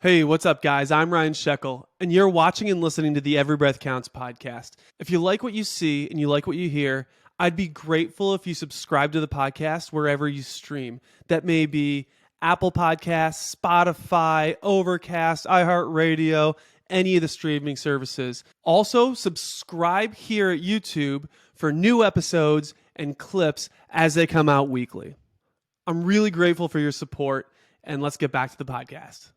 Hey, what's up, guys? I'm Ryan Shekel, and you're watching and listening to the Every Breath Counts podcast. If you like what you see and you like what you hear, I'd be grateful if you subscribe to the podcast wherever you stream. That may be Apple Podcasts, Spotify, Overcast, iHeartRadio, any of the streaming services. Also, subscribe here at YouTube for new episodes and clips as they come out weekly. I'm really grateful for your support, and let's get back to the podcast.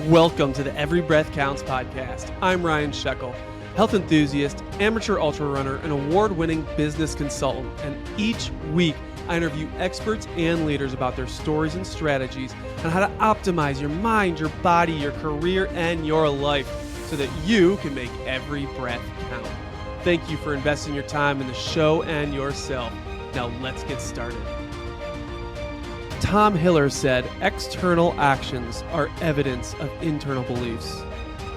Welcome to the Every Breath Counts podcast. I'm Ryan Shekel, health enthusiast, amateur ultra runner, and award-winning business consultant. And each week, I interview experts and leaders about their stories and strategies on how to optimize your mind, your body, your career, and your life so that you can make every breath count. Thank you for investing your time in the show and yourself. Now let's get started. Tom Hiller said, external actions are evidence of internal beliefs.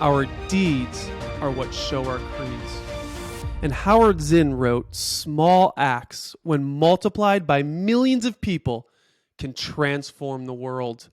Our deeds are what show our creeds. And Howard Zinn wrote, small acts, when multiplied by millions of people, can transform the world.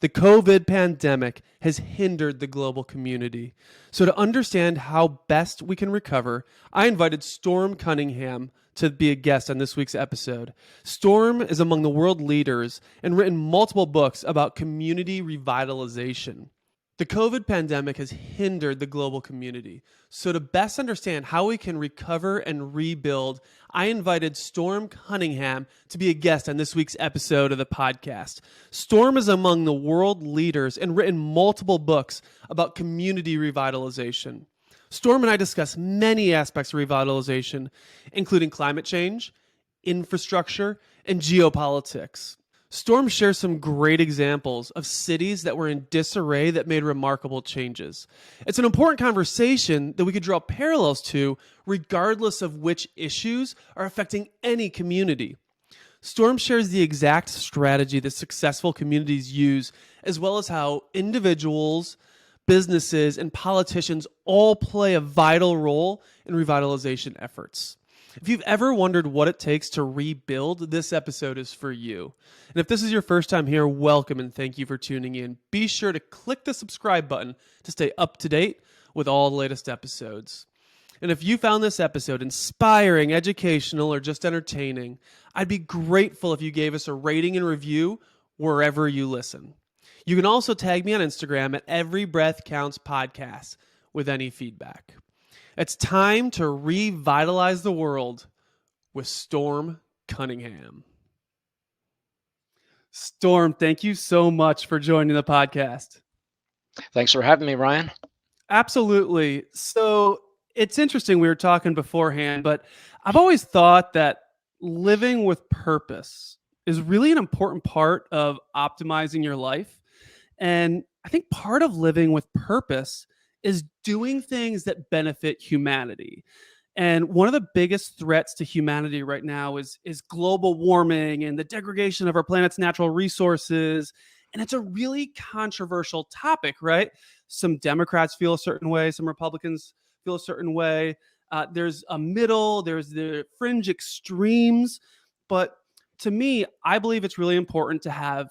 The COVID pandemic has hindered the global community. So to understand how best we can recover, I invited Storm Cunningham to be a guest on this week's episode. Storm is among the world leaders and written multiple books about community revitalization. The COVID pandemic has hindered the global community. So to best understand how we can recover and rebuild, I invited Storm Cunningham to be a guest on this week's episode of the podcast. Storm is among the world leaders and written multiple books about community revitalization. Storm and I discuss many aspects of revitalization, including climate change, infrastructure, and geopolitics. Storm shares some great examples of cities that were in disarray that made remarkable changes. It's an important conversation that we could draw parallels to regardless of which issues are affecting any community. Storm shares the exact strategy that successful communities use, as well as how individuals, businesses, and politicians all play a vital role in revitalization efforts. If you've ever wondered what it takes to rebuild, this episode is for you. And if this is your first time here, welcome and thank you for tuning in. Be sure to click the subscribe button to stay up to date with all the latest episodes. And if you found this episode inspiring, educational, or just entertaining, I'd be grateful if you gave us a rating and review wherever you listen. You can also tag me on Instagram at Every Breath Counts Podcast with any feedback. It's time to revitalize the world with Storm Cunningham. Storm, thank you so much for joining the podcast. Thanks for having me, Ryan. Absolutely. So it's interesting, we were talking beforehand, but I've always thought that living with purpose is really an important part of optimizing your life. And I think part of living with purpose is doing things that benefit humanity. And one of the biggest threats to humanity right now is global warming and the degradation of our planet's natural resources. And it's a really controversial topic, right? Some Democrats feel a certain way, some Republicans feel a certain way. There's a middle, there's the fringe extremes. But to me, I believe it's really important to have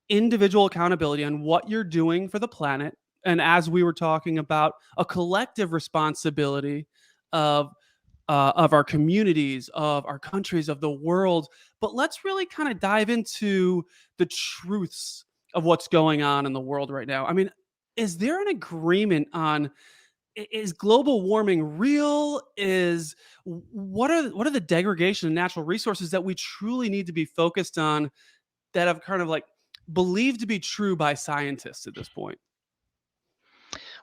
individual accountability on what you're doing for the planet. And as we were talking about, a collective responsibility of our communities, of our countries, of the world. But let's really kind of dive into the truths of what's going on in the world right now. I mean, is there an agreement on, is global warming real? What are the degradation of natural resources that we truly need to be focused on that have kind of like believed to be true by scientists at this point?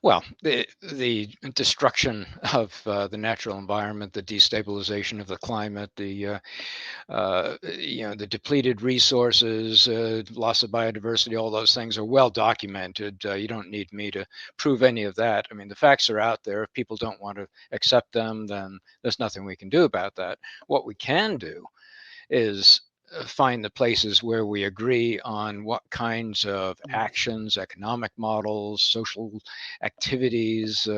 Well, the destruction of the natural environment, the destabilization of the climate, the depleted resources, loss of biodiversity, all those things are well documented. You don't need me to prove any of that. I mean, the facts are out there. If people don't want to accept them, then there's nothing we can do about that. What we can do is find the places where we agree on what kinds of actions, economic models, social activities,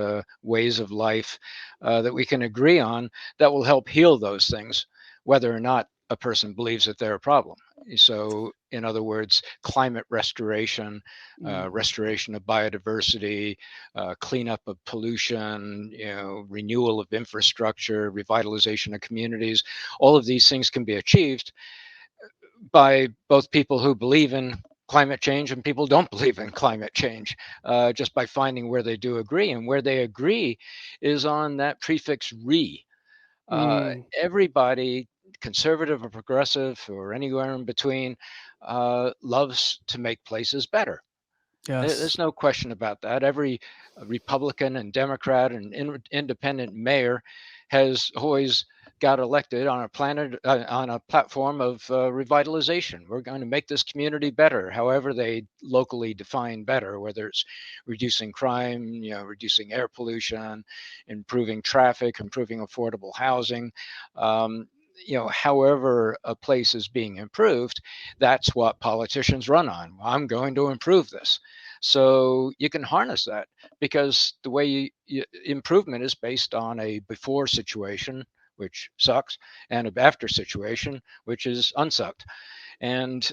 ways of life that we can agree on that will help heal those things, whether or not a person believes that they're a problem. So In other words, climate restoration, Mm. restoration of biodiversity, cleanup of pollution, renewal of infrastructure, revitalization of communities. All of these things can be achieved by both people who believe in climate change and people don't believe in climate change, just by finding where they do agree. And where they agree is on that prefix re. Mm. Everybody, conservative or progressive or anywhere in between, loves to make places better. Yes. There's no question about that. Every Republican and Democrat and independent mayor has always got elected on on a platform of revitalization. We're going to make this community better, however they locally define better, whether it's reducing crime, reducing air pollution, improving traffic, improving affordable housing. Um, However a place is being improved, that's what politicians run on. I'm going to improve this. So you can harness that because the way improvement is based on a before situation, which sucks, and a after situation, which is unsucked. And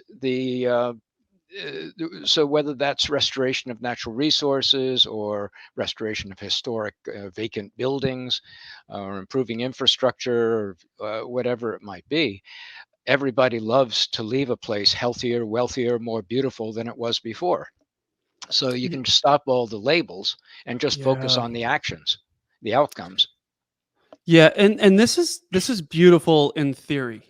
so whether that's restoration of natural resources or restoration of historic vacant buildings or improving infrastructure or whatever it might be, everybody loves to leave a place healthier, wealthier, more beautiful than it was before. So you Y- can stop all the labels and just focus Yeah. on the actions, the outcomes. Yeah, and this is beautiful in theory.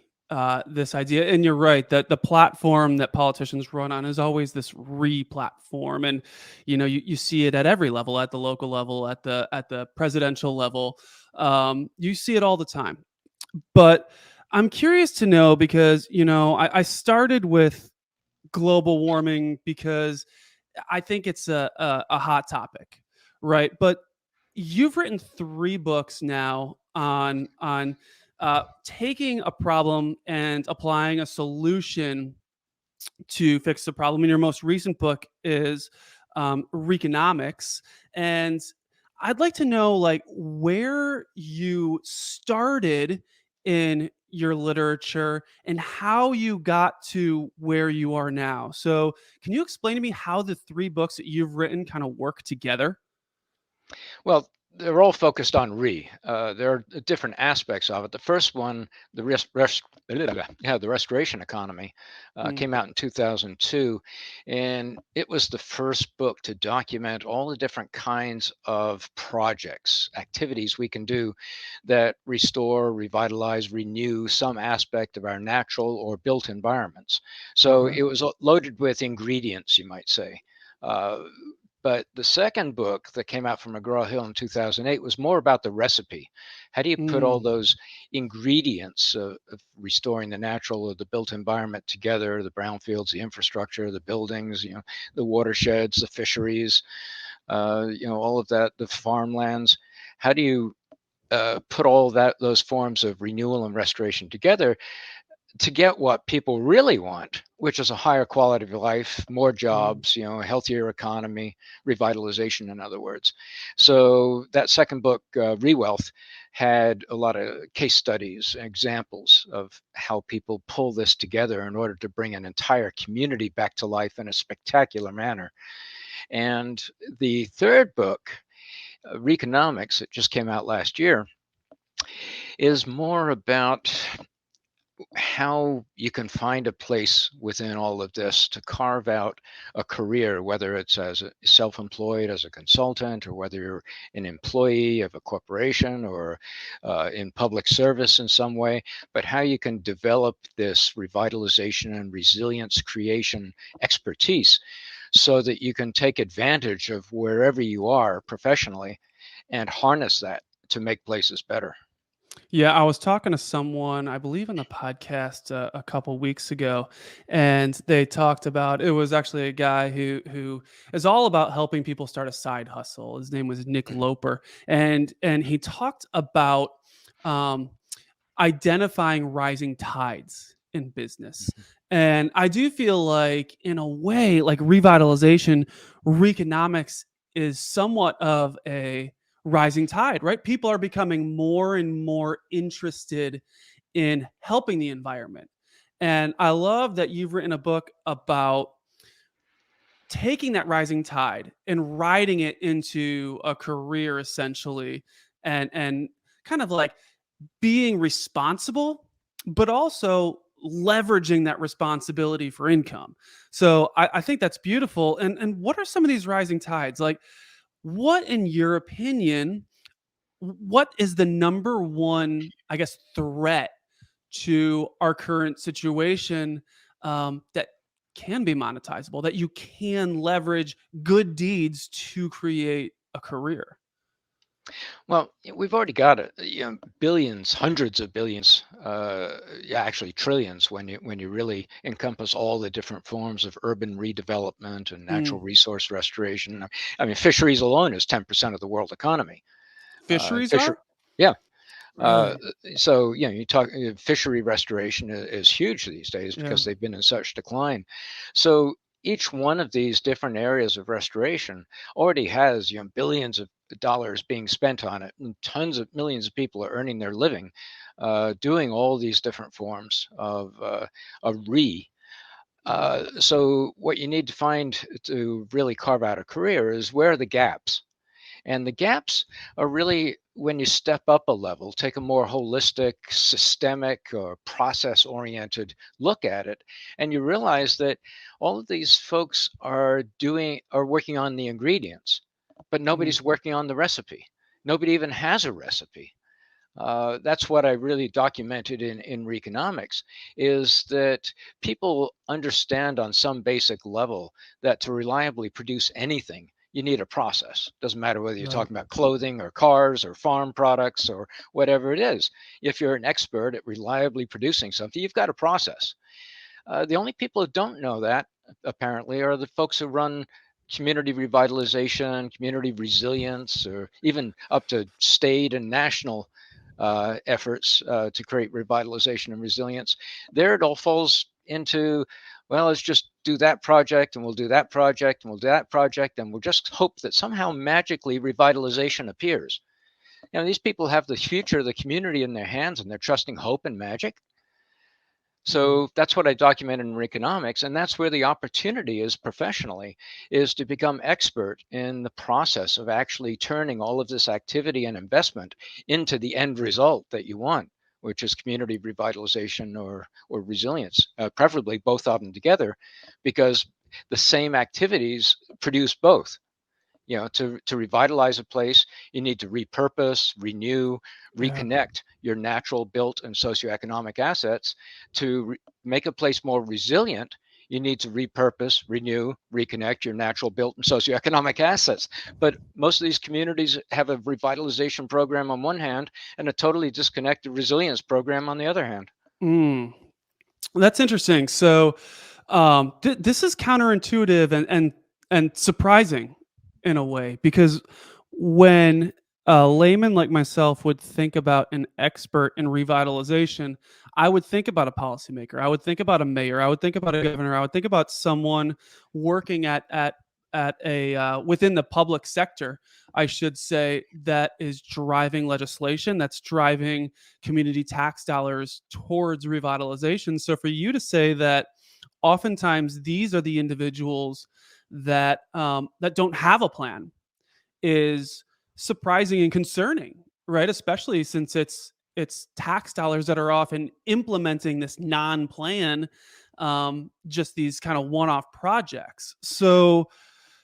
This idea, and you're right that the platform that politicians run on is always this re-platform, and you see it at every level, at the local level, at the presidential level. You see it all the time. But I'm curious to know because I started with global warming because I think it's a hot topic, right? But you've written 3 books now on taking a problem and applying a solution to fix the problem. And your most recent book is ReEconomics, and I'd like to know like where you started in your literature and how you got to where you are now. So, can you explain to me how the 3 books that you've written kind of work together? Well, they're all focused on re. There are different aspects of it. The first one, the restoration economy, Mm, came out in 2002, and it was the first book to document all the different kinds of projects, activities we can do that restore, revitalize, renew some aspect of our natural or built environments. So okay. it was loaded with ingredients, you might say. Uh, but the second book that came out from McGraw Hill in 2008 was more about the recipe. How do you put all Mm, those ingredients of restoring the natural or the built environment together, the brownfields, the infrastructure, the buildings, the watersheds, the fisheries, all of that, the farmlands. How do you put all those forms of renewal and restoration together to get what people really want, which is a higher quality of life, more mm. jobs, a healthier economy, revitalization, in other words. So that second book, ReWealth, had a lot of case studies, examples of how people pull this together in order to bring an entire community back to life in a spectacular manner. And the third book, ReEconomics, that just came out last year, is more about how you can find a place within all of this to carve out a career, whether it's as a self-employed as a consultant, or whether you're an employee of a corporation or in public service in some way, but how you can develop this revitalization and resilience creation expertise so that you can take advantage of wherever you are professionally and harness that to make places better. Yeah, I was talking to someone, I believe, in the podcast a couple weeks ago, and they talked about it was actually a guy who is all about helping people start a side hustle. His name was Nick Mhm. Loper, and he talked about um, identifying rising tides in business. And I do feel like, in a way, like revitalization, Reeconomics is somewhat of a rising tide, right? People are becoming more and more interested in helping the environment. And I love that you've written a book about taking that rising tide and riding it into a career essentially, and kind of like being responsible, but also leveraging that responsibility for income. So I think that's beautiful. And what are some of these rising tides? Like, what, in your opinion, what is the number one, I guess, threat to our current situation, that can be monetizable, that you can leverage good deeds to create a career? Well, we've already got it. Billions, hundreds of billions, yeah, actually trillions when you really encompass all the different forms of urban redevelopment and natural Mm. resource restoration. I mean, fisheries alone is 10% of the world economy. Fisheries Fisher, are? yeah. Uh, Really? so you talk fishery restoration is huge these days Yeah. because they've been in such decline. So each one of these different areas of restoration already has billions of dollars being spent on it, and tons of millions of people are earning their living doing all these different forms of re. So what you need to find to really carve out a career is where are the gaps, and the gaps are really when you step up a level, take a more holistic, systemic, or process oriented look at it, and you realize that all of these folks are working on the ingredients, but Mm. nobody's working on the recipe. Nobody even has a recipe. That's what I really documented in ReEconomics, is that people understand on some basic level that to reliably produce anything, you need a process. Doesn't matter whether you're Right. talking about clothing or cars or farm products or whatever it is. If you're an expert at reliably producing something, you've got a process. The only people who don't know that, apparently, are the folks who run community revitalization, community resilience, or even up to state and national efforts to create revitalization and resilience. There it all falls into, well, let's just do that project and we'll do that project and we'll do that project and we'll just hope that somehow magically revitalization appears. These people have the future of the community in their hands and they're trusting hope and magic. Mm. So that's what I documented in Economics, and that's where the opportunity is professionally, is to become expert in the process of actually turning all of this activity and investment into the end result that you want, which is community revitalization or resilience, preferably both of them together, because the same activities produce both. To revitalize a place, you need to repurpose, renew, Yeah. reconnect your natural built and socioeconomic assets. To make a place more resilient, you need to repurpose, renew, reconnect your natural built and socioeconomic assets. But most of these communities have a revitalization program on one hand and a totally disconnected resilience program on the other hand. Mm. That's interesting. So, this is counterintuitive and surprising in a way, because when a layman like myself would think about an expert in revitalization, I would think about a policymaker. I would think about a mayor. I would think about a governor. I would think about someone working at a within the public sector, I should say, that is driving legislation, that's driving community tax dollars towards revitalization. So for you to say that oftentimes these are the individuals that don't have a plan is surprising and concerning, right? Especially since it's tax dollars that are often implementing this non-plan, just these kind of one-off projects. So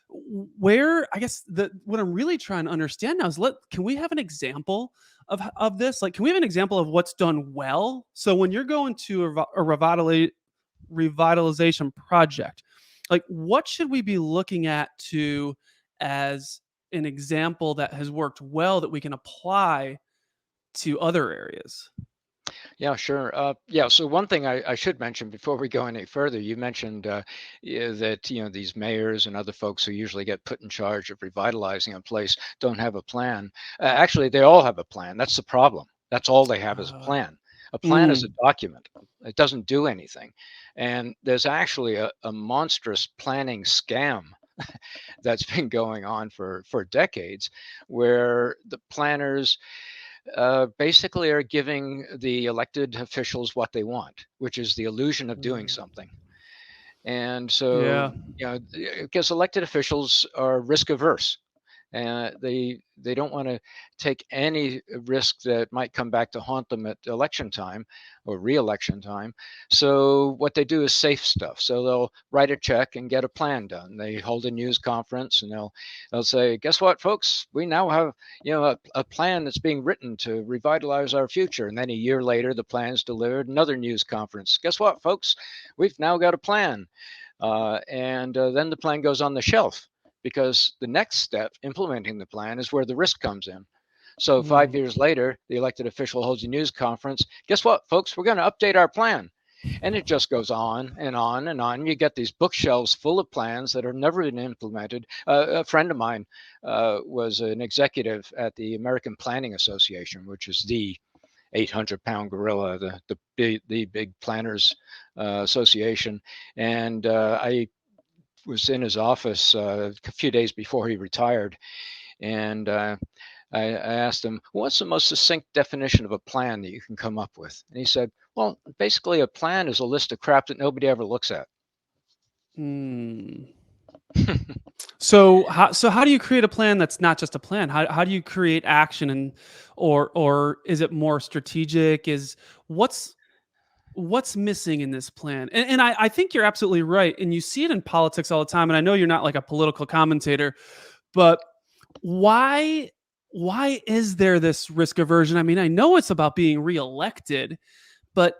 where, I guess, the what I'm really trying to understand now is, can we have an example of this? Like, can we have an example of what's done well? So when you're going to revitalization project, like, what should we be looking at to as an example that has worked well that we can apply to other areas? Yeah, sure. Yeah, so one thing I should mention before we go any further, you mentioned yeah, that these mayors and other folks who usually get put in charge of revitalizing a place don't have a plan. Actually, they all have a plan. That's the problem. That's all they have is a Uh, plan. A plan is a mm, document. It doesn't do anything. And there's actually a monstrous planning scam that's been going on for decades, where the planners basically are giving the elected officials what they want, which is the illusion of doing Mm. something. And so, Yeah. because elected officials are risk averse, and they don't want to take any risk that might come back to haunt them at election time or re-election time. So what they do is safe stuff. So they'll write a check and get a plan done. They hold a news conference and they'll say, guess what, folks, we now have a plan that's being written to revitalize our future. And then a year later the plan's delivered. Another news conference, guess what, folks, we've now got a plan. And then the plan goes on the shelf, because the next step, implementing the plan, is where the risk comes in. So five Mm. years later, the elected official holds a news conference. Guess what, folks? We're going to update our plan. And it just goes on and on and on. You get these bookshelves full of plans that have never been implemented. A friend of mine was an executive at the American Planning Association, which is the 800-pound gorilla, the big planners association. And I was in his office a few days before he retired, and I asked him, "What's the most succinct definition of a plan that you can come up with?" And he said, "Well, basically, a plan is a list of crap that nobody ever looks at." Mm. So how do you create a plan that's not just a plan? How do you create action, and or is it more strategic? Is what's what's missing in this plan? And I think you're absolutely right. And you see it in politics all the time. And I know you're not like a political commentator, but why why is there this risk aversion? I mean, I know it's about being reelected, but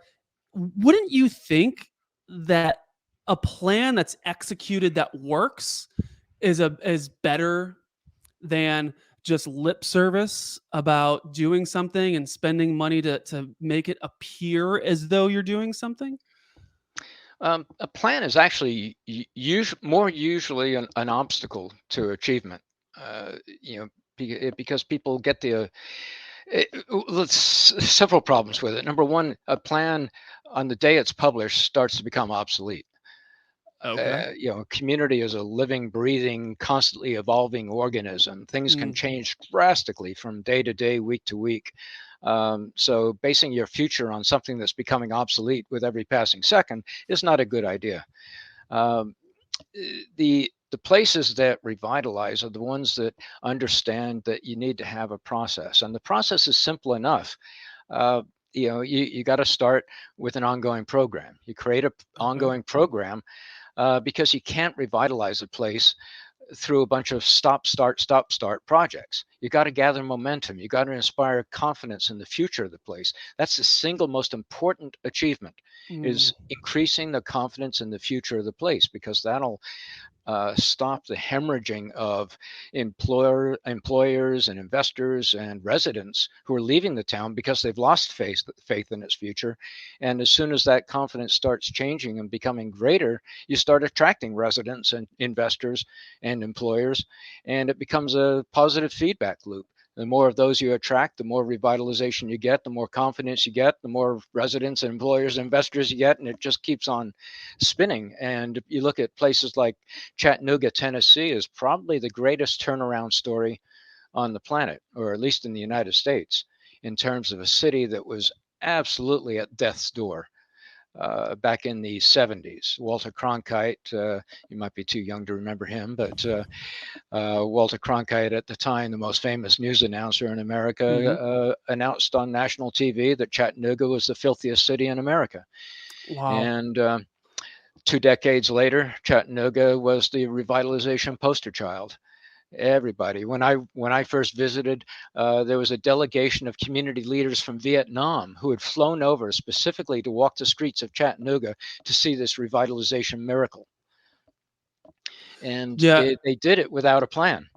wouldn't you think that a plan that's executed that works is better than just lip service about doing something and spending money to make it appear as though you're doing something? A plan is actually more usually an obstacle to achievement. You know, because people get several problems with it. Number one, a plan on the day it's published starts to become obsolete. Okay. Community is a living, breathing, constantly evolving organism. Things can Mm. change drastically from day to day, week to week. So basing your future on something that's becoming obsolete with every passing second is not a good idea. Um, the places that revitalize are the ones that understand that you need to have a process, and the process is simple enough. Uh, you got to start with an ongoing program. You create an Okay. ongoing program, because you can't revitalize a place through a bunch of stop, start projects. You got to gather momentum. You got to inspire confidence in the future of the place. That's the single most important achievement, Mm. is increasing the confidence in the future of the place, because that'll stop the hemorrhaging of employers and investors and residents who are leaving the town because they've lost faith in its future. And as soon as that confidence starts changing and becoming greater, you start attracting residents and investors and employers, and it becomes a positive feedback loop. The more of those you attract, the more revitalization you get, the more confidence you get, the more residents and employers and investors you get, and it just keeps on spinning. And you look at places like Chattanooga, Tennessee, is probably the greatest turnaround story on the planet, or at least in the United States, in terms of a city that was absolutely at death's door. Back in the 70s, Walter Cronkite, you might be too young to remember him, but Walter Cronkite, at the time the most famous news announcer in America, Mhm. announced on national TV that Chattanooga was the filthiest city in America. Wow. And 2 decades later, Chattanooga was the revitalization poster child. Everybody, when I first visited, there was a delegation of community leaders from Vietnam who had flown over specifically to walk the streets of Chattanooga to see this revitalization miracle, and Yeah. they did it without a plan.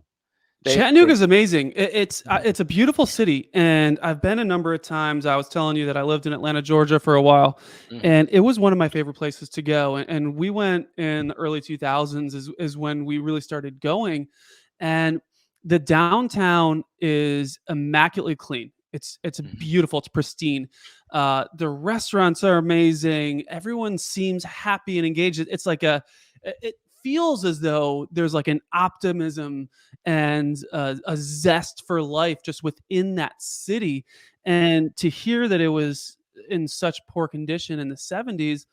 They Chattanooga's amazing. It's a beautiful city, and I've been a number of times. I was telling you that I lived in Atlanta, Georgia, for a while, Mhm. and it was one of my favorite places to go. And we went in the early 2000s is when we really started going, and the downtown is immaculately clean. It's Mhm. beautiful. It's pristine. The restaurants are amazing. Everyone seems happy and engaged. It's like it feels as though there's like an optimism and a zest for life just within that city. And to hear that it was in such poor condition in the 70s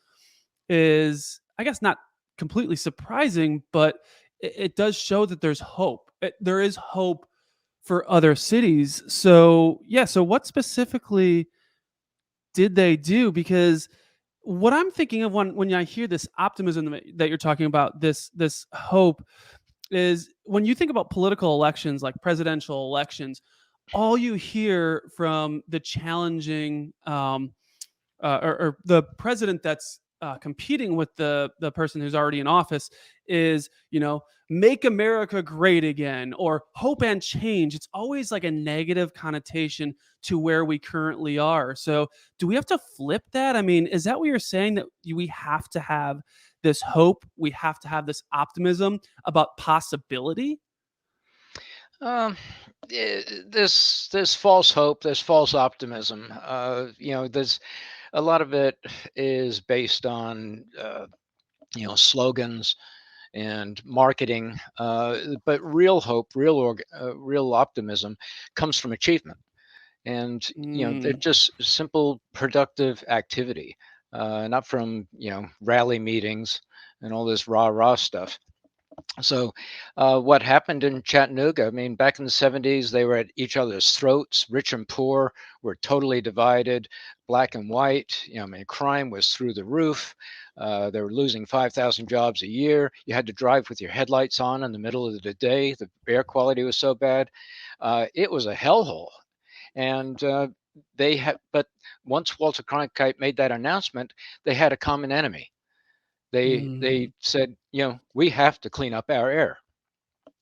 is, I guess, not completely surprising, but it does show that there's hope. There is hope for other cities. So, yeah, so what specifically did they do? Because what I'm thinking of when I hear this optimism that you're talking about, this hope, is when you think about political elections, like presidential elections, all you hear from the challenging or the president that's competing with the person who's already in office is, make America great again, or hope and change. It's always like a negative connotation to where we currently are. So do we have to flip that? I mean, is that what you're saying, that we have to have this hope, we have to have this optimism about possibility? Um, this false hope, this false optimism. There's a lot of it is based on slogans and marketing. But real hope, real optimism, comes from achievement, and they're Mm, just simple productive activity, not from rally meetings and all this rah rah stuff. So, what happened in Chattanooga? I mean, back in the 70s, they were at each other's throats. Rich and poor were totally divided, black and white. I mean, crime was through the roof. They were losing 5,000 jobs a year. You had to drive with your headlights on in the middle of the day. The air quality was so bad. It was a hellhole. And but once Walter Cronkite made that announcement, they had a common enemy. They mm, said, we have to clean up our air,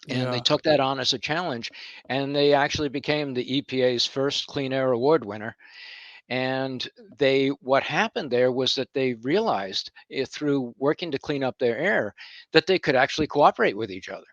and they yeah. took that on as a challenge, and they actually became the EPA's first Clean Air Award winner. And what happened there was that they realized, through working to clean up their air, that they could actually cooperate with each other.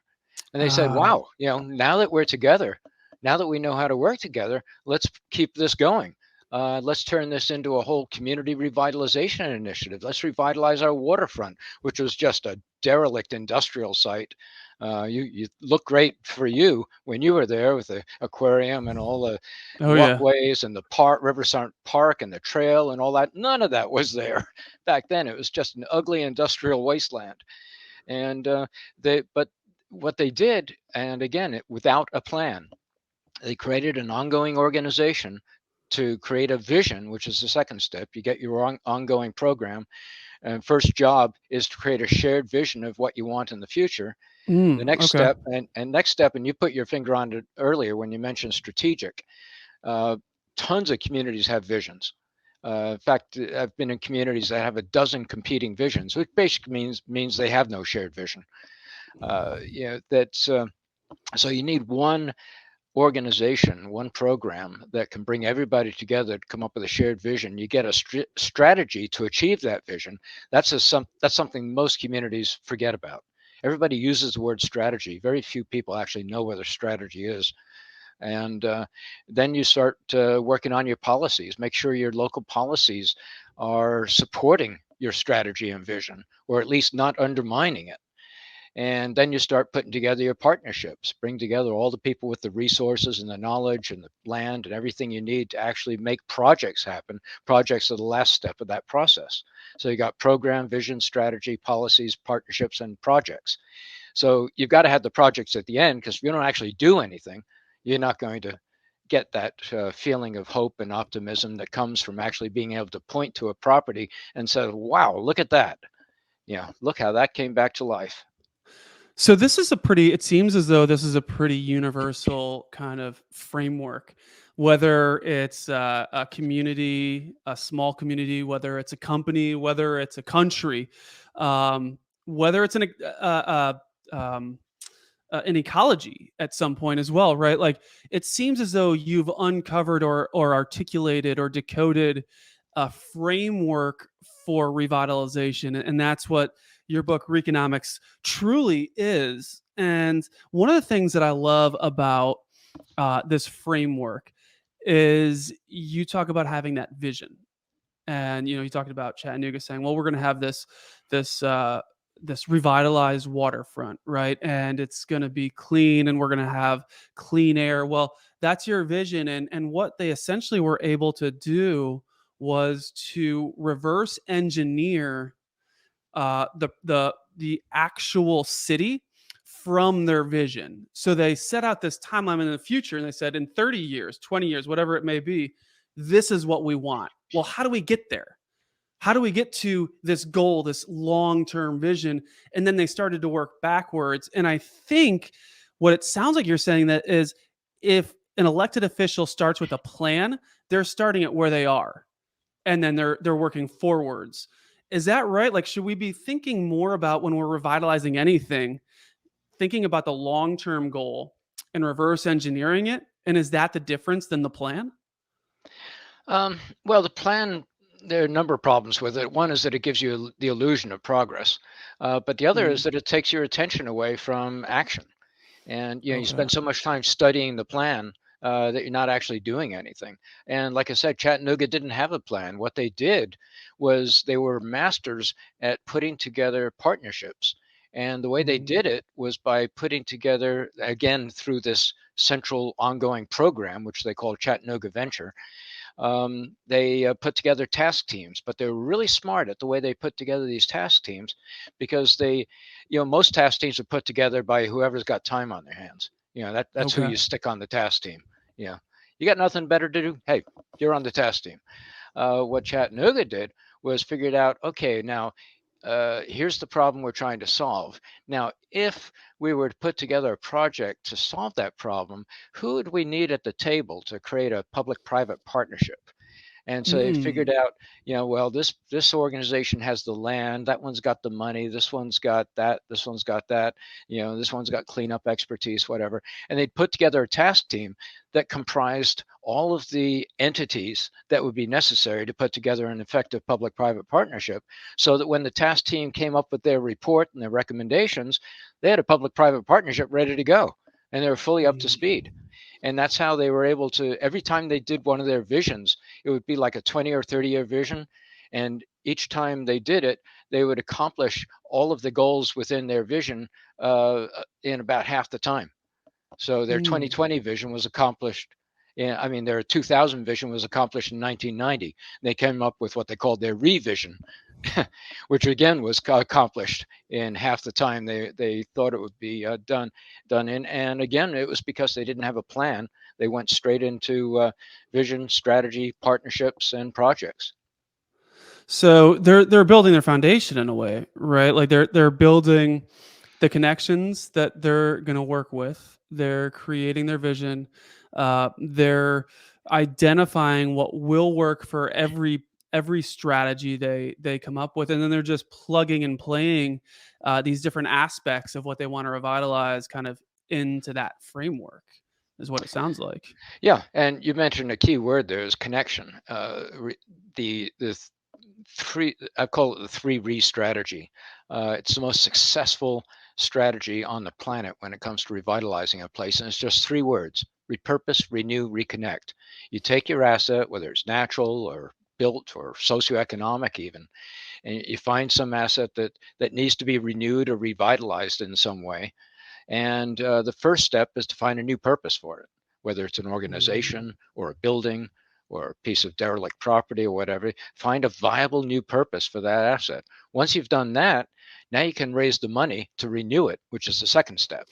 And they said, Ah, wow, now that we're together, now that we know how to work together, let's keep this going. Let's turn this into a whole community revitalization initiative. Let's revitalize our waterfront, which was just a derelict industrial site. You look great for you when you were there with the aquarium and all the oh yeah. walkways and the Riverside Park and the trail and all that. None of that was there back then. It was just an ugly industrial wasteland. And but what they did, and again, without a plan, they created an ongoing organization to create a vision, which is the second step. You get your ongoing program, and first job is to create a shared vision of what you want in the future. The next Okay. step, and next step, and you put your finger on it earlier when you mentioned strategic. Uh, Tons of communities have visions. In fact, I've been in communities that have a dozen competing visions, which basically means they have no shared vision. That's So you need one organization, one program that can bring everybody together to come up with a shared vision. You get a strategy to achieve that vision. That's something most communities forget about. Everybody uses the word strategy. Very few people actually know what a strategy is. And then you start working on your policies. Make sure your local policies are supporting your strategy and vision, or at least not undermining it. And then you start putting together your partnerships, bring together all the people with the resources and the knowledge and the land and everything you need to actually make projects happen. Projects are the last step of that process. So you got program, vision, strategy, policies, partnerships, and projects. So you've got to have the projects at the end, because if you don't actually do anything, you're not going to get that feeling of hope and optimism that comes from actually being able to point to a property and say, wow, look at that. Look how that came back to life. So this is a pretty, it seems as though this is a pretty universal kind of framework, whether it's a community, a small community, whether it's a company, whether it's a country, whether it's an ecology at some point as well, right? Like, it seems as though you've uncovered or articulated or decoded a framework for revitalization, and that's what your book ReEconomics truly is. And one of the things that I love about this framework is you talk about having that vision, and you talked about Chattanooga saying, well, we're going to have this this revitalized waterfront, right? And it's going to be clean, and we're going to have clean air. Well, that's your vision, and what they essentially were able to do was to reverse engineer the actual city from their vision. So they set out this timeline in the future, and they said, in 30 years, 20 years, whatever it may be, this is what we want. Well, how do we get there? How do we get to this goal, this long-term vision? And then they started to work backwards. And I think what it sounds like you're saying that is, if an elected official starts with a plan, they're starting at where they are, and then they're working forwards. Is that right? Like, should we be thinking more about, when we're revitalizing anything, thinking about the long-term goal and reverse engineering it? And is that the difference than the plan? Well, the plan, there are a number of problems with it. One is that it gives you the illusion of progress, but the other is Mm, that it takes your attention away from action. And you okay. spend so much time studying the plan that you're not actually doing anything. And like I said, Chattanooga didn't have a plan. What they did was they were masters at putting together partnerships. And the way they Mm, did it was by putting together, again, through this central ongoing program, which they call Chattanooga Venture. They put together task teams, but they were really smart at the way they put together these task teams, because most task teams are put together by whoever's got time on their hands. That's who okay. you stick on the task team. You got nothing better to do. Hey, you're on the task team. What Chattanooga did was figured out, okay, now here's the problem we're trying to solve. Now, if we were to put together a project to solve that problem, who would we need at the table to create a public-private partnership? And so they figured Mm, out, well, this organization has the land, that one's got the money, this one's got that, this one's got that, this one's got cleanup expertise, whatever. And they'd put together a task team that comprised all of the entities that would be necessary to put together an effective public-private partnership, so that when the task team came up with their report and their recommendations, they had a public-private partnership ready to go, and they were fully up to mm, speed. And that's how they were able to, every time they did one of their visions, it would be like a 20 or 30-year vision. And each time they did it, they would accomplish all of the goals within their vision in about half the time. So their mm. 2020 vision was accomplished. Yeah, I mean, their 2000 vision was accomplished in 1990. They came up with what they called their revision, which again was accomplished in half the time they thought it would be done in. And again, it was because they didn't have a plan. They went straight into vision, strategy, partnerships, and projects. So they're building their foundation in a way, right? Like they're building the connections that they're going to work with. They're creating their vision. They're identifying what will work for every strategy they come up with, and then they're just plugging and playing these different aspects of what they want to revitalize, kind of into that framework. Is what it sounds like. Yeah, and you mentioned a key word there is connection. The three, I call it the 3 R strategy. It's the most successful strategy on the planet when it comes to revitalizing a place, and it's just 3 words: repurpose, renew, reconnect. You take your asset, whether it's natural or built or socioeconomic even, and you find some asset that needs to be renewed or revitalized in some way. And the first step is to find a new purpose for it, whether it's an Mm, organization or a building or a piece of derelict property or whatever. Find a viable new purpose for that asset. Once you've done that, now you can raise the money to renew it, which is the second step.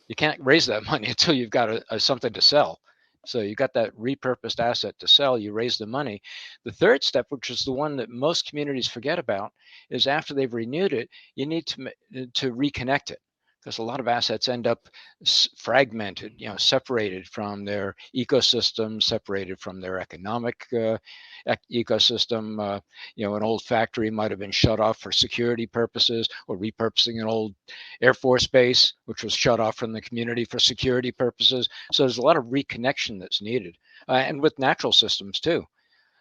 You can't raise that money until you've got something to sell. So you got that repurposed asset to sell, you raise the money. The third step, which is the one that most communities forget about, is after they've renewed it, you need to reconnect it, because a lot of assets end up fragmented, separated from their ecosystem, separated from their economic ecosystem. An old factory might have been shut off for security purposes, or repurposing an old Air Force Base, which was shut off from the community for security purposes. So there's a lot of reconnection that's needed, and with natural systems too.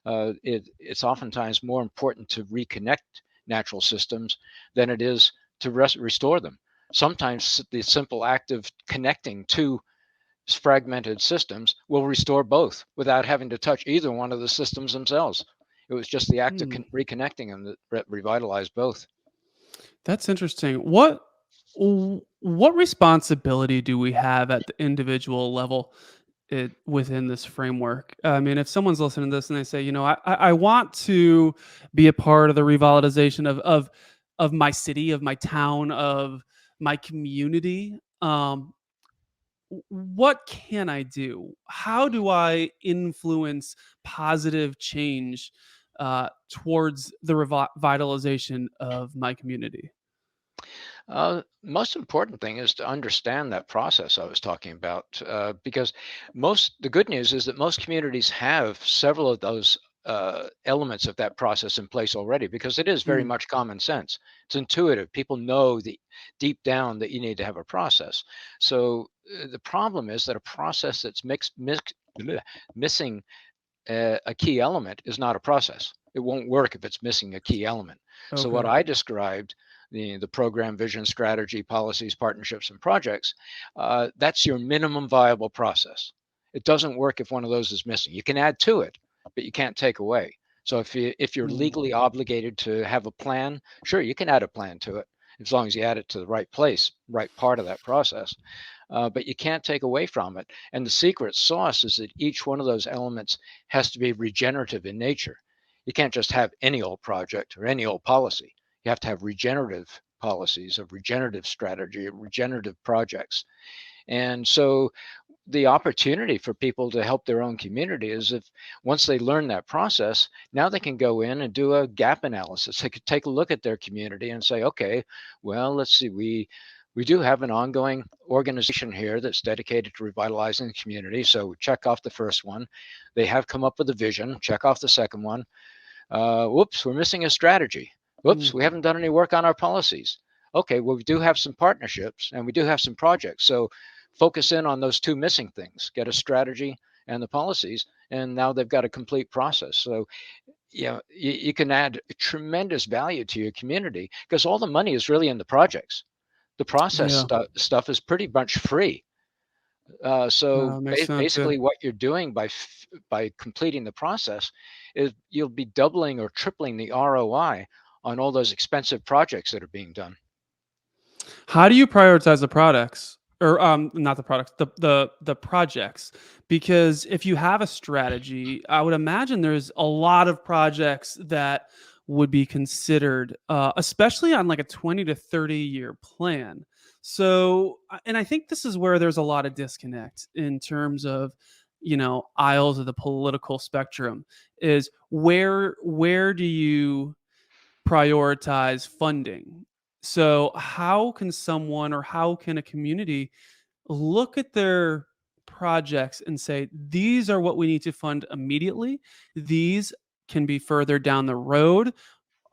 It's oftentimes more important to reconnect natural systems than it is to restore them. Sometimes the simple act of connecting two fragmented systems will restore both without having to touch either one of the systems themselves. It was just the act of mm. reconnecting them that revitalized both. That's interesting. What responsibility do we have at the individual level within this framework? I mean, if someone's listening to this and they say, I want to be a part of the revitalization of my city, of my town, of my community. What can I do? How do I influence positive change towards the revitalization of my community? Most important thing is to understand that process I was talking about, because the good news is that most communities have several of those elements of that process in place already, because it is very Mm, much common sense. It's intuitive. People know the deep down that you need to have a process. So the problem is that a process that's missing a key element is not a process. It won't work if it's missing a key element. So what okay. I described, the program, vision, strategy, policies, partnerships, and projects, that's your minimum viable process. It doesn't work if one of those is missing. You can add to it, but you can't take away. So if you're Mm, legally obligated to have a plan, sure, you can add a plan to it as long as you add it to the right place, right part of that process. But you can't take away from it. And the secret sauce is that each one of those elements has to be regenerative in nature. You can't just have any old project or any old policy. You have to have regenerative policies, of regenerative strategy, regenerative projects. And so the opportunity for people to help their own community is, if once they learn that process, now they can go in and do a gap analysis. They could take a look at their community and say, okay, well, let's see, we do have an ongoing organization here that's dedicated to revitalizing the community. So check off the first one. They have come up with a vision. Check off the second one. Whoops, we're missing a strategy. mm, Whoops, we haven't done any work on our policies. Okay, well, we do have some partnerships and we do have some projects. So focus in on those two missing things, get a strategy and the policies, and now they've got a complete process. So, you can add tremendous value to your community, because all the money is really in the projects. The process yeah, stuff is pretty much free. So makes sense. Yeah. basically, what you're doing by completing the process is you'll be doubling or tripling the ROI on all those expensive projects that are being done. How do you prioritize the products, or not the products, the projects? Because if you have a strategy, I would imagine there's a lot of projects that would be considered, especially on like a 20 to 30-year plan. So, and I think this is where there's a lot of disconnect in terms of, aisles of the political spectrum. Is where do you prioritize funding? So, how can someone, or how can a community look at their projects and say, these are what we need to fund immediately? These can be further down the road.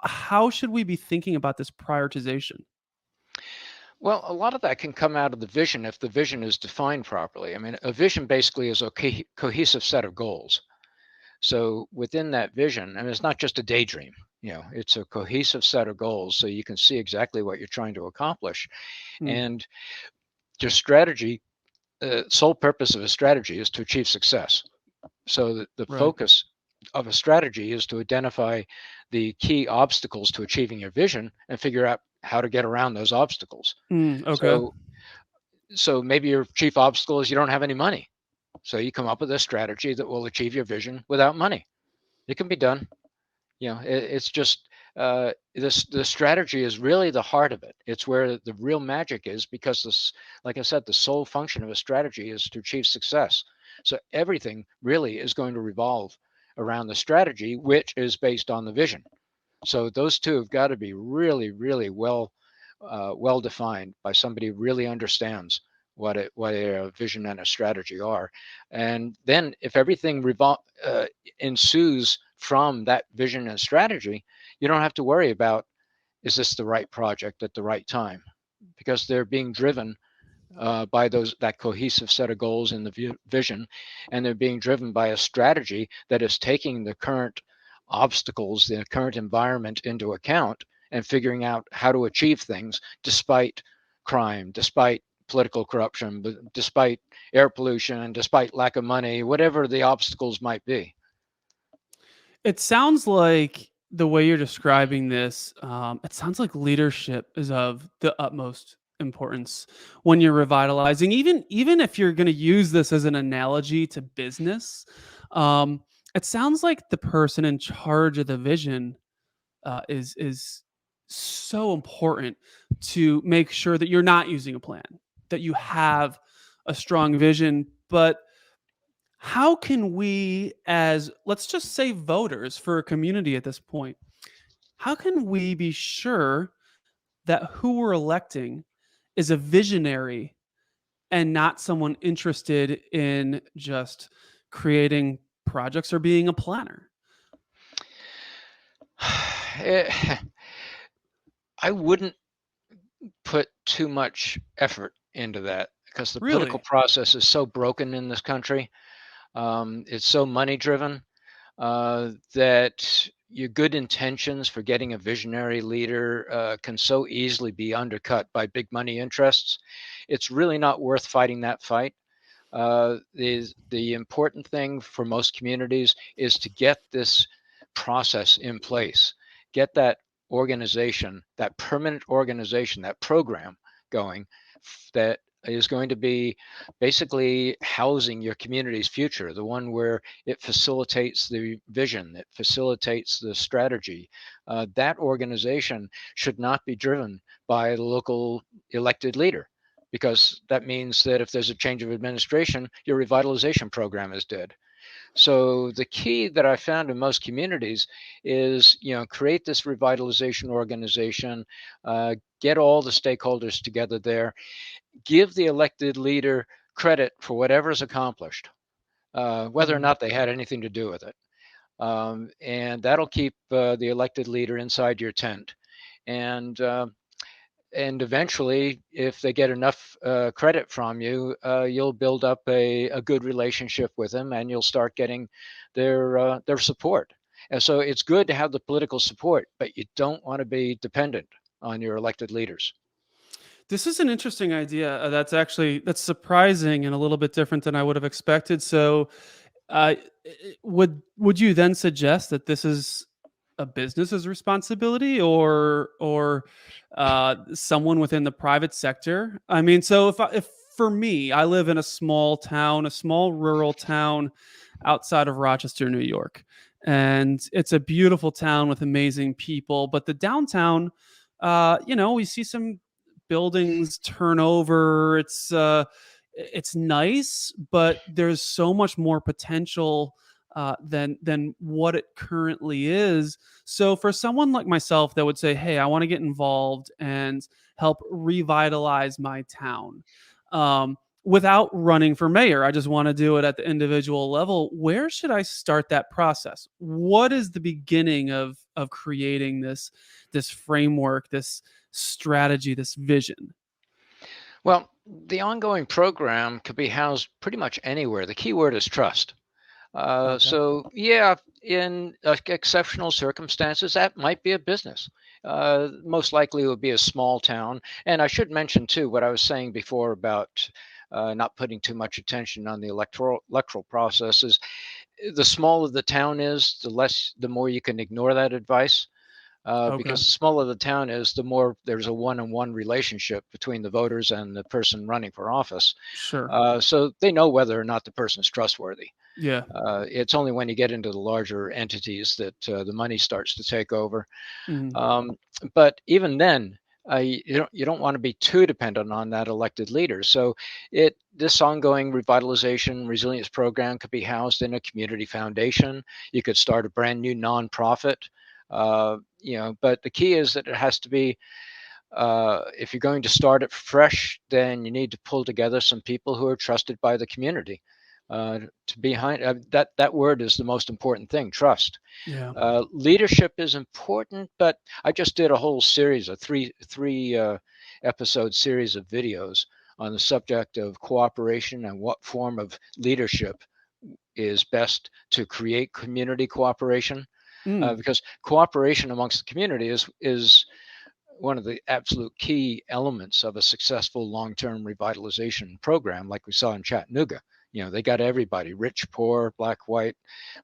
How should we be thinking about this prioritization? Well, a lot of that can come out of the vision if the vision is defined properly. I mean, a vision basically is a cohesive set of goals. So within that vision, and it's not just a daydream, it's a cohesive set of goals so you can see exactly what you're trying to accomplish. Mm, And your strategy, sole purpose of a strategy is to achieve success. So the right. focus of a strategy is to identify the key obstacles to achieving your vision and figure out how to get around those obstacles. Okay. So so maybe your chief obstacle is you don't have any money. So you come up with a strategy that will achieve your vision without money. It can be done. It's just the strategy is really the heart of it. It's where the real magic is, because this, like I said, the sole function of a strategy is to achieve success. So everything really is going to revolve around the strategy, which is based on the vision. So those two have got to be really, really well defined by somebody who really understands what a vision and a strategy are. And then if everything ensues from that vision and strategy, you don't have to worry about, is this the right project at the right time, because they're being driven by that cohesive set of goals in the vision, and they're being driven by a strategy that is taking the current obstacles, the current environment into account, and figuring out how to achieve things despite crime, despite political corruption, despite air pollution, despite lack of money, whatever the obstacles might be. It sounds like the way you're describing this, it sounds like leadership is of the utmost importance when you're revitalizing. Even if you're going to use this as an analogy to business, um, it sounds like the person in charge of the vision is so important to make sure that you're not using a plan, that you have a strong vision. But how can we, as let's just say voters for a community at this point, how can we be sure that who we're electing is a visionary and not someone interested in just creating projects or being a planner? Eh, I wouldn't put too much effort into that because the political Really? process is so broken in this country. It's so money driven that your good intentions for getting a visionary leader can so easily be undercut by big money interests. It's really not worth fighting that fight. The important thing for most communities is to get this process in place, get that organization, that permanent organization, that program going that is going to be basically housing your community's future, the one where it facilitates the vision, it facilitates the strategy. That organization should not be driven by the local elected leader, because that means that if there's a change of administration, your revitalization program is dead. So the key that I found in most communities is, create this revitalization organization, get all the stakeholders together there, give the elected leader credit for whatever is accomplished, whether or Mhm. not they had anything to do with it. And that'll keep the elected leader inside your tent. And and eventually, if they get enough credit from you, you'll build up a good relationship with them, and you'll start getting their support. And so it's good to have the political support, but you don't want to be dependent on your elected leaders. This is an interesting idea. That's surprising and a little bit different than I would have expected. So, would you then suggest that this is a business's responsibility, or someone within the private sector? I mean, so if for me, I live in a small town, a small rural town outside of Rochester, New York, and it's a beautiful town with amazing people. But the downtown, we see some buildings turn over. It's nice, but there's so much more potential than what it currently is. So for someone like myself that would say, "Hey, I want to get involved and help revitalize my town," without running for mayor, I just want to do it at the individual level. Where should I start that process? What is the beginning of creating this framework, this strategy, this vision? Well, the ongoing program could be housed pretty much anywhere. The key word is trust. Okay. So, yeah, in exceptional circumstances, that might be a business. Most likely, it would be a small town. And I should mention too what I was saying before about not putting too much attention on the electoral processes. The smaller the town is, the more you can ignore that advice. Okay. Because the smaller the town is, the more there's a one-on-one relationship between the voters and the person running for office. Sure. So they know whether or not the person is trustworthy. Yeah. It's only when you get into the larger entities that the money starts to take over. Mhm. Um, but even then, you don't want to be too dependent on that elected leader. So this ongoing revitalization resilience program could be housed in a community foundation. You could start a brand new nonprofit. But the key is that it has to be, if you're going to start it fresh, then you need to pull together some people who are trusted by the community. To behind that word is the most important thing, trust. Yeah. Leadership is important, but I just did a whole series of three episode series of videos on the subject of cooperation and what form of leadership is best to create community cooperation. Mm. Because cooperation amongst the community is one of the absolute key elements of a successful long-term revitalization program, like we saw in Chattanooga. They got everybody, rich, poor, black, white,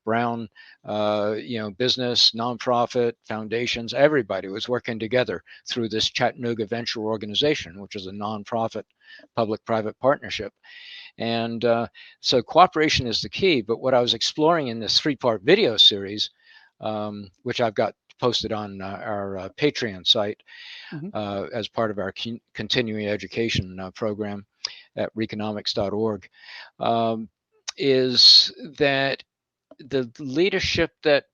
brown, business, nonprofit, foundations, everybody was working together through this Chattanooga Venture Organization, which is a nonprofit public-private partnership. And so cooperation is the key. But what I was exploring in this 3-part video series, which I've got posted on our Patreon site as part of our continuing education program at ReEconomics.org, is that the leadership that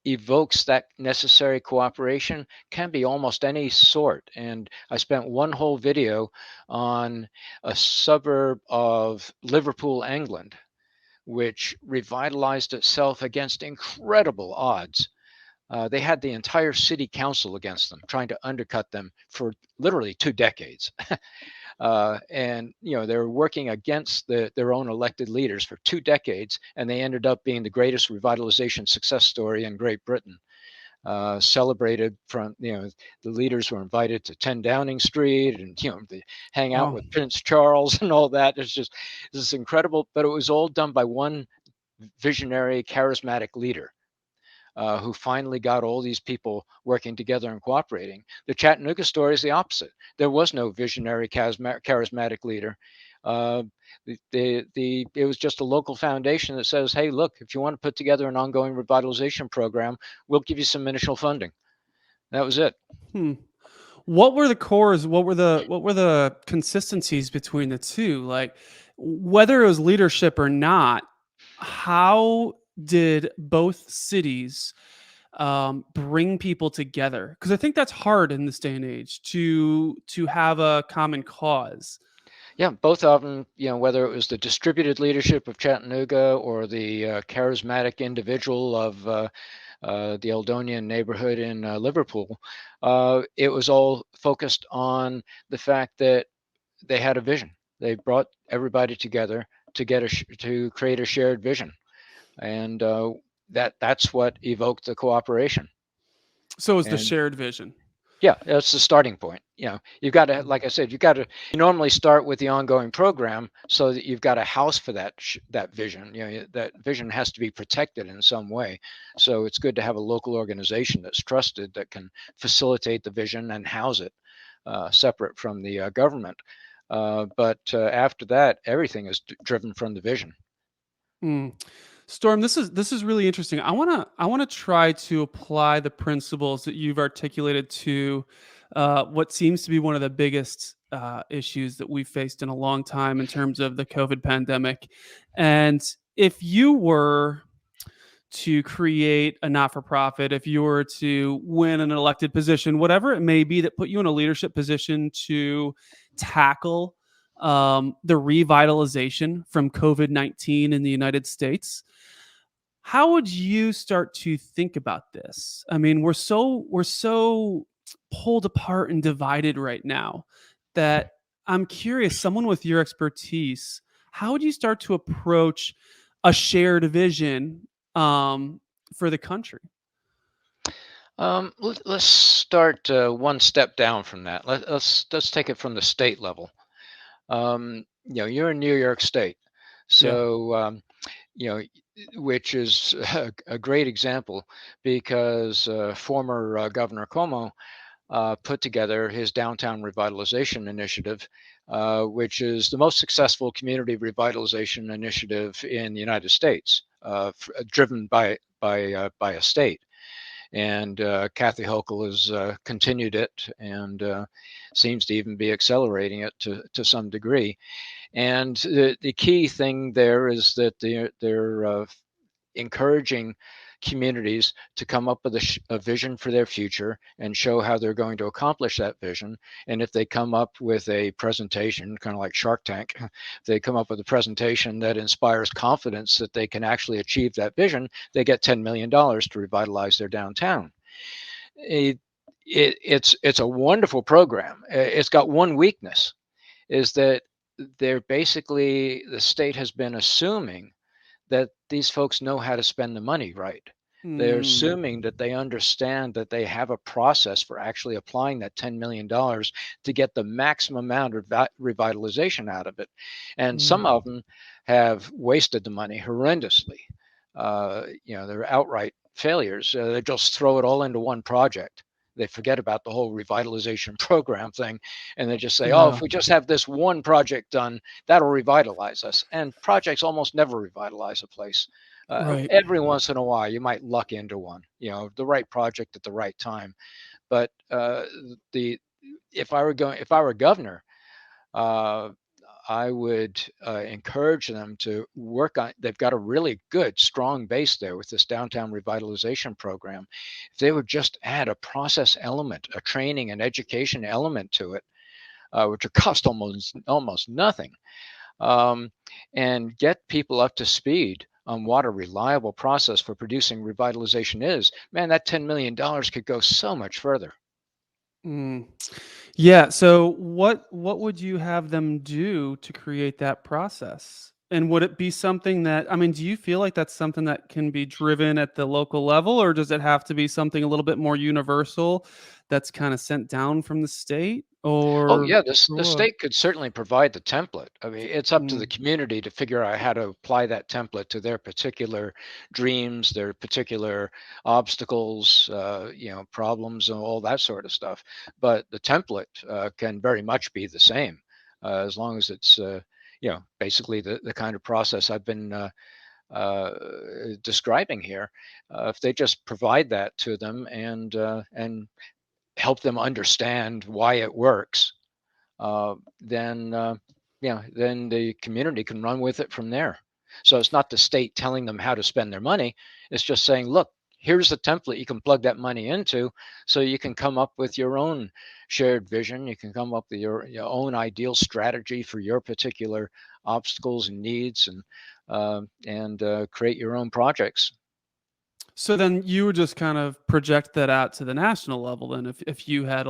evokes that necessary cooperation can be almost any sort. And I spent one whole video on a suburb of Liverpool, England, which revitalized itself against incredible odds. They had the entire city council against them, trying to undercut them for literally 2 decades. And they were working against their own elected leaders for 2 decades, and they ended up being the greatest revitalization success story in Great Britain. Celebrated from the leaders were invited to 10 Downing Street, and they hang out with Prince Charles and all that. It's incredible, but it was all done by one visionary, charismatic leader. Who finally got all these people working together and cooperating. The Chattanooga story is the opposite. There was no visionary, charismatic leader. It was just a local foundation that says, "Hey, look, if you want to put together an ongoing revitalization program, we'll give you some initial funding." That was it. What were the cores? What were the consistencies between the two? Like, whether it was leadership or not, how did both cities bring people together? Because I think that's hard in this day and age to have a common cause. Yeah, both of them, whether it was the distributed leadership of Chattanooga or the charismatic individual of the Eldonian neighborhood in Liverpool, it was all focused on the fact that they had a vision. They brought everybody together to to create a shared vision, and that's what evoked the cooperation. So it was the And shared vision. yeah, that's the starting point. You've got to, like I said, you normally start with the ongoing program so that you've got a house for that vision. That vision has to be protected in some way. So it's good to have a local organization that's trusted that can facilitate the vision and house it separate from the government. But after that, everything is driven from the vision. Mm. Storm, this is really interesting. I wanna try to apply the principles that you've articulated to what seems to be one of the biggest issues that we've faced in a long time in terms of the COVID pandemic. And if you were to create a not for profit, if you were to win an elected position, whatever it may be that put you in a leadership position to tackle the revitalization from COVID-19 in the United States, how would you start to think about this? I mean, we're so pulled apart and divided right now that I'm curious, someone with your expertise, how would you start to approach a shared vision for the country? Let's start one step down from that. Let's take it from the state level. You're in New York State, Yeah. so you know, which is a great example because former Governor Cuomo put together his downtown revitalization initiative, which is the most successful community revitalization initiative in the United States, driven by a state. And Kathy Hochul has continued it and seems to even be accelerating it to some degree. And the key thing there is that they're encouraging communities to come up with a vision for their future and show how they're going to accomplish that vision. And if they come up with a presentation, kind of like Shark Tank, if they come up with a presentation that inspires confidence that they can actually achieve that vision, they get $10 million to revitalize their downtown. It's a wonderful program. It's got one weakness, is that the state has been assuming that these folks know how to spend the money right. They're Mm, assuming that they understand that they have a process for actually applying that $10 million to get the maximum amount of revitalization out of it. And some mm, of them have wasted the money horrendously. They're outright failures. They just throw it all into one project. They forget about the whole revitalization program thing, and they just say, "Oh, yeah, if we just have this one project done, that'll revitalize us." And projects almost never revitalize a place. right. Every once in a while, you might luck into one, the right project at the right time. But the if I were governor, uh, I would encourage them to work on. They've got a really good, strong base there with this downtown revitalization program. If they would just add a process element, a training and education element to it, which would cost almost nothing, um, and get people up to speed on what a reliable process for producing revitalization is, man, that $10 million could go so much further. Mm. Yeah, so what would you have them do to create that process? And would it be something that, I mean, do you feel like that's something that can be driven at the local level, or does it have to be something a little bit more universal that's kind of sent down from the state, Oh or yeah, the what? state could certainly provide the template. I mean, it's up to the Mm, community to figure out how to apply that template to their particular dreams, their particular obstacles, problems, and all that sort of stuff. But the template can very much be the same, as long as it's basically the kind of process I've been uh, describing here. If they just provide that to them and help them understand why it works, then then the community can run with it from there. So it's not the state telling them how to spend their money. It's just saying, look, here's the template you can plug that money into, so you can come up with your own shared vision. You can come up with your own ideal strategy for your particular obstacles and needs, and create your own projects. so then you would just kind of project that out to the national level then, if you had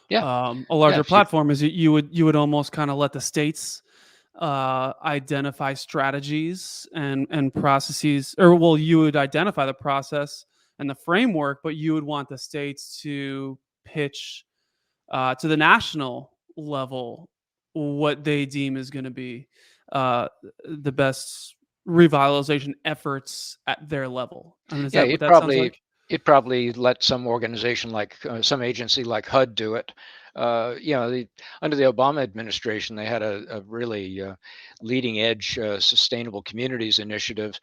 Yeah, a yeah. larger If you platform, is you would almost kind of let the states identify strategies and processes, or well, you would identify the process and the framework, but you would want the states to pitch to the national level what they deem is going to be uh, the best revitalization efforts at their level. I mean, is Yeah, that what that sounds like? you'd probably let some organization like some agency like HUD do it. Under the Obama administration, they had a really leading edge sustainable communities initiative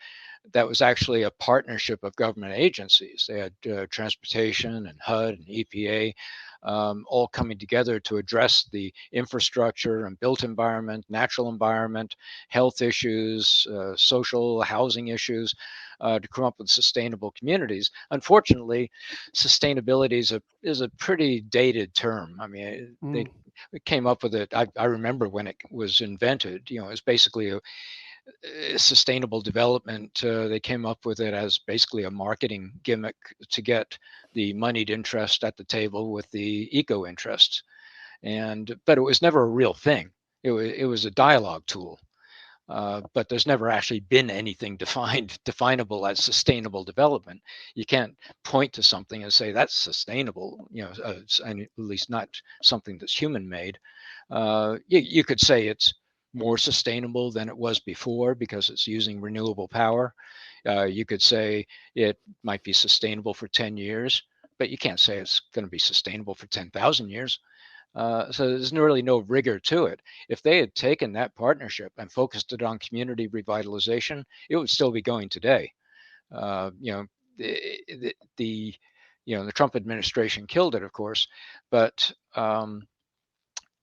that was actually a partnership of government agencies. They had transportation and HUD and EPA, all coming together to address the infrastructure and built environment, natural environment, health issues, social housing issues, to come up with sustainable communities. Unfortunately, sustainability is a pretty dated term. I mean, they Mm, came up with it. I remember when it was invented. It was basically sustainable development. They came up with it as basically a marketing gimmick to get the moneyed interest at the table with the eco interests, and but it was never a real thing. It was a dialogue tool. But there's never actually been anything definable as sustainable development. You can't point to something and say that's sustainable, and at least not something that's human made. You could say it's more sustainable than it was before because it's using renewable power. You could say it might be sustainable for 10 years, but you can't say it's going to be sustainable for 10,000 years. So there's really no rigor to it. If they had taken that partnership and focused it on community revitalization, it would still be going today. Uh, you know, the the Trump administration killed it, of course, but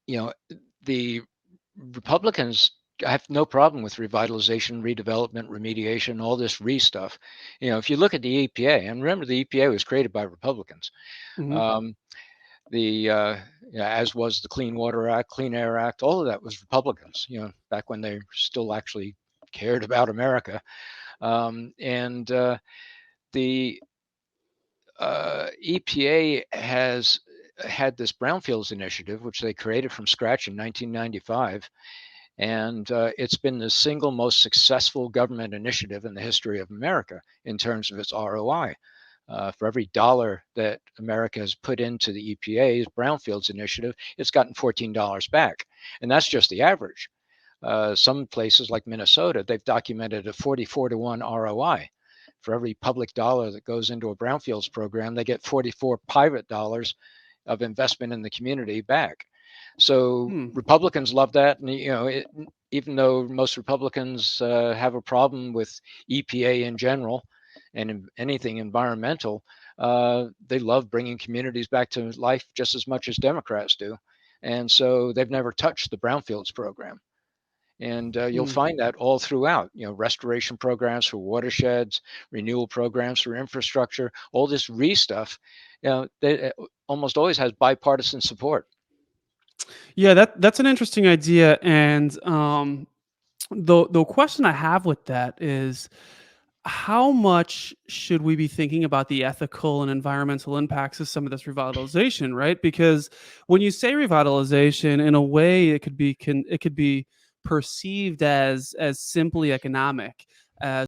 you know the Republicans have no problem with revitalization, redevelopment, remediation, all this stuff. If you look at the EPA, and remember the EPA was created by Republicans. mhm. Um, the as was the Clean Water Act, Clean Air Act, all of that was Republicans. Back when they still actually cared about America. And the EPA has had this brownfields initiative, which they created from scratch in 1995, And it's been the single most successful government initiative in the history of America in terms of its ROI. For every dollar that America has put into the EPA's Brownfields initiative, it's gotten $14 back. And that's just the average. Some places like Minnesota, they've documented a 44-to-1 ROI. For every public dollar that goes into a brownfields program, they get 44 private dollars of investment in the community back. So Hmm. Republicans love that, and even though most Republicans have a problem with EPA in general and anything environmental, they love bringing communities back to life just as much as Democrats do, and so they've never touched the brownfields program. And you'll Hmm. find that all throughout, restoration programs for watersheds, renewal programs for infrastructure, all this stuff, they almost always has bipartisan support. Yeah, that's an interesting idea. And the question I have with that is, how much should we be thinking about the ethical and environmental impacts of some of this revitalization, right? Because when you say revitalization, in a way, it could be perceived as simply economic, as